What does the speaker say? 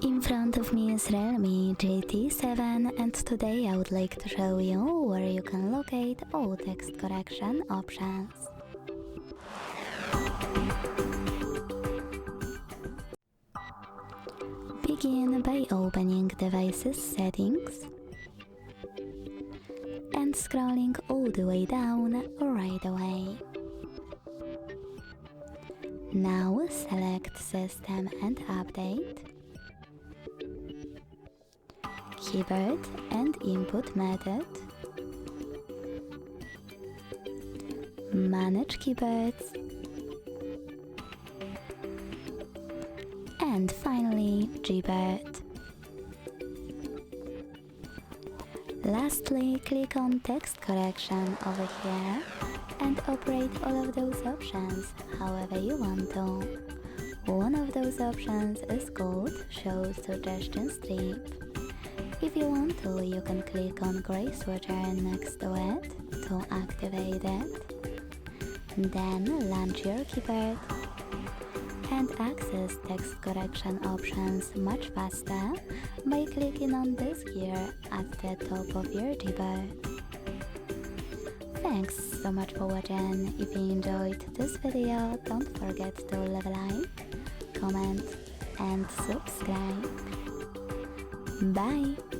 In front of me is REALME GT7 and today I would like to show you where you can locate all text correction options. Begin by opening Devices Settings and scrolling all the way down right away. Now select System and Update, Keyboard and Input Method, Manage Keyboards, and finally Gboard. Lastly, click on Text Correction over here and operate all of those options however you want to. One of those options is called Show Suggestion Strip. If you want to, you can click on gray switcher next to it to activate it. Then launch your keyboard and access text correction options much faster by clicking on this gear at the top of your Gboard. Thanks so much for watching. If you enjoyed this video, don't forget to leave a like, comment and subscribe. Bye!